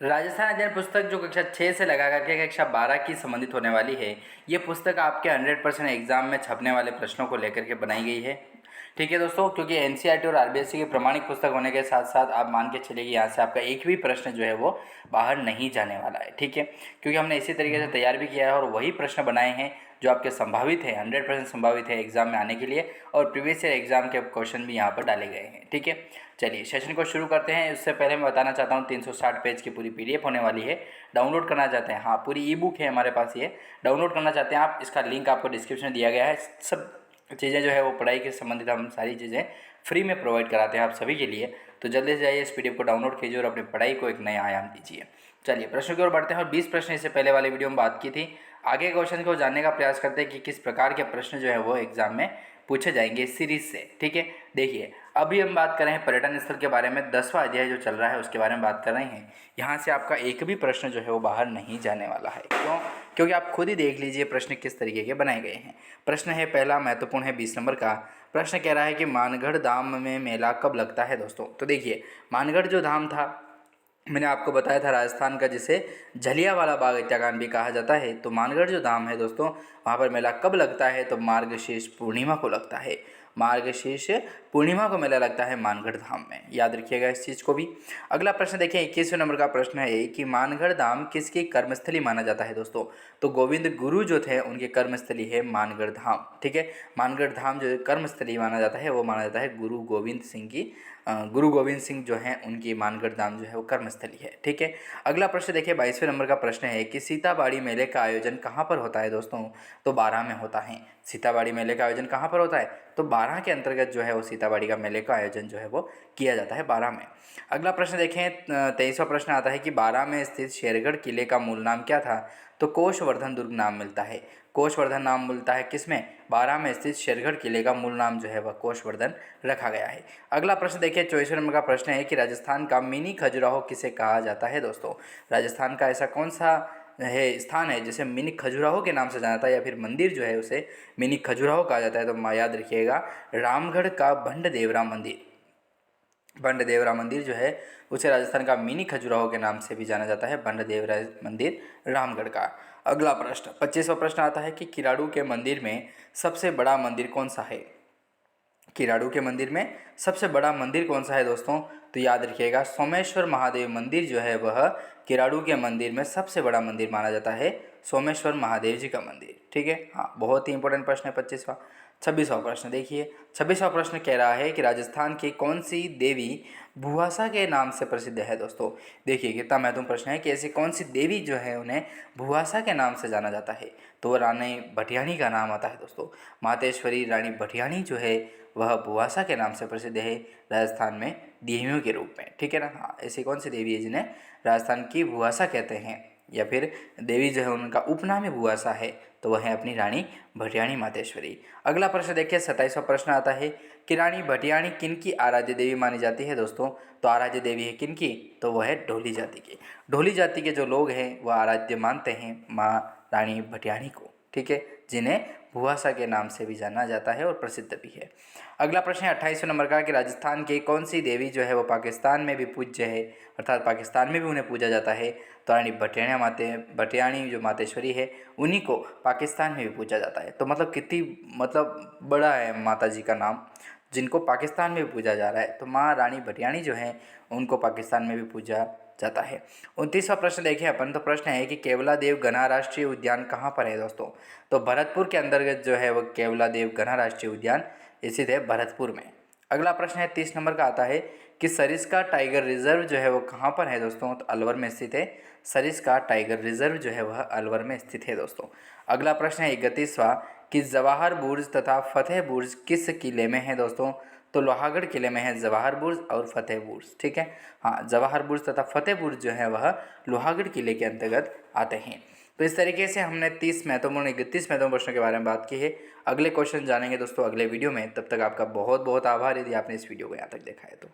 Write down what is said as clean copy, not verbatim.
राजस्थान अध्ययन पुस्तक जो कक्षा 6 से लगा करके कक्षा 12 की संबंधित होने वाली है, ये पुस्तक आपके 100% एग्जाम में छपने वाले प्रश्नों को लेकर के बनाई गई है। ठीक है दोस्तों, क्योंकि एनसीईआरटी और आरबीएसई की प्रमाणिक पुस्तक होने के साथ साथ आप मान के चलिए यहाँ से आपका एक भी प्रश्न जो है वो बाहर नहीं जाने वाला है। ठीक है, क्योंकि हमने इसी तरीके से तैयार भी किया है और वही प्रश्न बनाए हैं जो आपके संभावित है, 100% संभावित है एग्जाम में आने के लिए, और प्रीवियस ईयर एग्जाम के क्वेश्चन भी यहाँ पर डाले गए हैं। ठीक है, चलिए सेशन को शुरू करते हैं। उससे पहले मैं बताना चाहता हूँ 360 पेज की पूरी पीडीएफ होने वाली है। डाउनलोड करना चाहते हैं, हाँ पूरी ई बुक है हमारे पास, ये डाउनलोड करना चाहते हैं आप, इसका लिंक आपको डिस्क्रिप्शन में दिया गया है। सब चीज़ें जो है वो पढ़ाई के संबंधित हम सारी चीज़ें फ्री में प्रोवाइड कराते हैं आप सभी के लिए। तो जल्दी से जाइए इस पीडीएफ को डाउनलोड कीजिए और अपनी पढ़ाई को एक नया आयाम दीजिए। चलिए प्रश्न की ओर बढ़ते हैं, और 20 प्रश्न इससे पहले वाले वीडियो में बात की थी। आगे क्वेश्चन को जानने का प्रयास करते हैं कि किस प्रकार के प्रश्न जो है वो एग्जाम में पूछे जाएंगे इस सीरीज से। ठीक है, देखिए अभी हम बात कर रहे हैं पर्यटन स्थल के बारे में, 10वां अध्याय जो चल रहा है उसके बारे में बात कर रहे हैं। यहाँ से आपका एक भी प्रश्न जो है वो बाहर नहीं जाने वाला है। क्यों? क्योंकि आप खुद ही देख लीजिए प्रश्न किस तरीके के बनाए गए हैं। प्रश्न है पहला, महत्वपूर्ण है, 20 नंबर का प्रश्न कह रहा है कि मानगढ़ धाम में मेला कब लगता है दोस्तों। तो देखिए मानगढ़ जो धाम था, मैंने आपको बताया था राजस्थान का जिसे जलियांवाला बाग हत्याकांड भी कहा जाता है। तो मानगढ़ जो धाम है दोस्तों, वहाँ पर मेला कब लगता है? तो मार्गशीर्ष पूर्णिमा को लगता है। मार्गशीर्ष पूर्णिमा को मेला लगता है मानगढ़ धाम में, याद रखिएगा इस चीज़ को भी। अगला प्रश्न देखिए 21वें नंबर का प्रश्न है कि मानगढ़ धाम किसकी कर्मस्थली माना जाता है दोस्तों। तो गोविंद गुरु जो थे उनकी कर्मस्थली है मानगढ़ धाम। ठीक है, मानगढ़ धाम जो कर्मस्थली माना जाता है वो माना जाता है गुरु गोविंद सिंह की, गुरु गोविंद सिंह जो हैं उनकी मानगढ़ धाम जो है वो कर्मस्थली है। ठीक है, अगला प्रश्न देखिए 22वें नंबर का प्रश्न है कि सीताबाड़ी मेले का आयोजन कहाँ पर होता है दोस्तों। तो 12 में होता है। सीताबाड़ी मेले का आयोजन कहाँ पर होता है? तो 12 के अंतर्गत जो है वो सीताबाड़ी का मेले का आयोजन जो है वो किया जाता है 12 में। अगला प्रश्न देखें 23वां प्रश्न आता है कि 12 में स्थित शेरगढ़ किले का मूल नाम क्या था। तो कोषवर्धन दुर्ग नाम मिलता है। कोषवर्धन नाम मिलता है किसमें? 12 में स्थित शेरगढ़ किले का मूल नाम जो है वह कोषवर्धन रखा गया है। अगला प्रश्न देखिए 24वें नंबर का प्रश्न है कि राजस्थान का मिनी खजुराहो किसे कहा जाता है दोस्तों। राजस्थान का ऐसा कौन सा है स्थान है जिसे मिनी खजुराहो के नाम से जाना जाता है, या फिर मंदिर जो है उसे मिनी खजुराहो कहा जाता है। तो याद रखिएगा रामगढ़ का भंड देवरा मंदिर, भंड देवरा मंदिर जो है उसे राजस्थान का मिनी खजुराहो के नाम से भी जाना जाता है, भंड देवरा मंदिर रामगढ़ का। अगला प्रश्न 25वां प्रश्न आता है कि किराड़ू के मंदिर में सबसे बड़ा मंदिर कौन सा है। किराड़ू के मंदिर में सबसे बड़ा मंदिर कौन सा है दोस्तों। तो याद रखिएगा सोमेश्वर महादेव मंदिर जो है वह किराड़ू के मंदिर में सबसे बड़ा मंदिर माना जाता है, सोमेश्वर महादेव जी का मंदिर। ठीक है, हाँ बहुत ही इंपॉर्टेंट प्रश्न है 25वां। 26वां प्रश्न देखिए, 26वां प्रश्न कह रहा है कि राजस्थान की कौन सी देवी भुआसा के नाम से प्रसिद्ध है दोस्तों। देखिए कितना महत्वपूर्ण प्रश्न है कि ऐसी कौन सी देवी जो है उन्हें भुआसा के नाम से जाना जाता है। तो वो रानी भटियाणी का नाम आता है दोस्तों। मातेश्वरी रानी भटियाणी जो है वह भुआसा के नाम से प्रसिद्ध है राजस्थान में देवियों के रूप में। ठीक है ना, हाँ ऐसी कौन सी देवी है जिन्हें राजस्थान की भुआसा कहते हैं, या फिर देवी जो है उनका उपनाम ही भुआसा है, तो वह है अपनी रानी भटियाणी मातेश्वरी। अगला प्रश्न देखिए 27वां प्रश्न आता है कि रानी भटियाणी किन की आराध्य देवी मानी जाती है दोस्तों। तो आराध्य देवी है किन की? तो वह है ढोली जाति की। ढोली जाति के जो लोग हैं वह आराध्य मानते हैं माँ रानी भटियाणी को। ठीक है, जिन्हें भुआसा के नाम से भी जाना जाता है और प्रसिद्ध भी है। अगला प्रश्न है 28वें नंबर का कि राजस्थान की कौन सी देवी जो है वो पाकिस्तान में भी पूज्य है, अर्थात पाकिस्तान में भी उन्हें पूजा जाता है। तो रानी भटियाणी जो मातेश्वरी है उन्हीं को पाकिस्तान में भी पूजा जाता है। तो मतलब कितनी बड़ा है माता जी का नाम जिनको पाकिस्तान में भी पूजा जा रहा है। तो माँ रानी भटियाणी जो है उनको पाकिस्तान में भी पूजा जाता है। 29वां प्रश्न देखें अपन, तो प्रश्न है कि केवलादेव घना राष्ट्रीय उद्यान कहाँ पर है दोस्तों। तो भरतपुर के अंतर्गत जो है वो केवलादेव घना राष्ट्रीय उद्यान स्थित है भरतपुर में। अगला प्रश्न है 30 नंबर का आता है कि सरिस्का टाइगर रिजर्व जो है वो कहाँ पर है दोस्तों। तो अलवर में स्थित है। सरिस्का टाइगर रिजर्व जो है वह अलवर में स्थित है दोस्तों। अगला प्रश्न है 31वां कि जवाहर बुर्ज तथा फतेह बुर्ज किस किले में है दोस्तों। तो लोहागढ़ किले में है जवाहर बुर्ज और फतेह बुर्ज। ठीक है, हाँ जवाहर बुर्ज तथा फतेह बुर्ज जो है वह लोहागढ़ किले के अंतर्गत आते हैं। तो इस तरीके से हमने 31 महत्वपूर्ण प्रश्नों के बारे में बात की है। अगले क्वेश्चन जानेंगे दोस्तों अगले वीडियो में। तब तक आपका बहुत बहुत आभार यदि आपने इस वीडियो को यहाँ तक देखा है तो।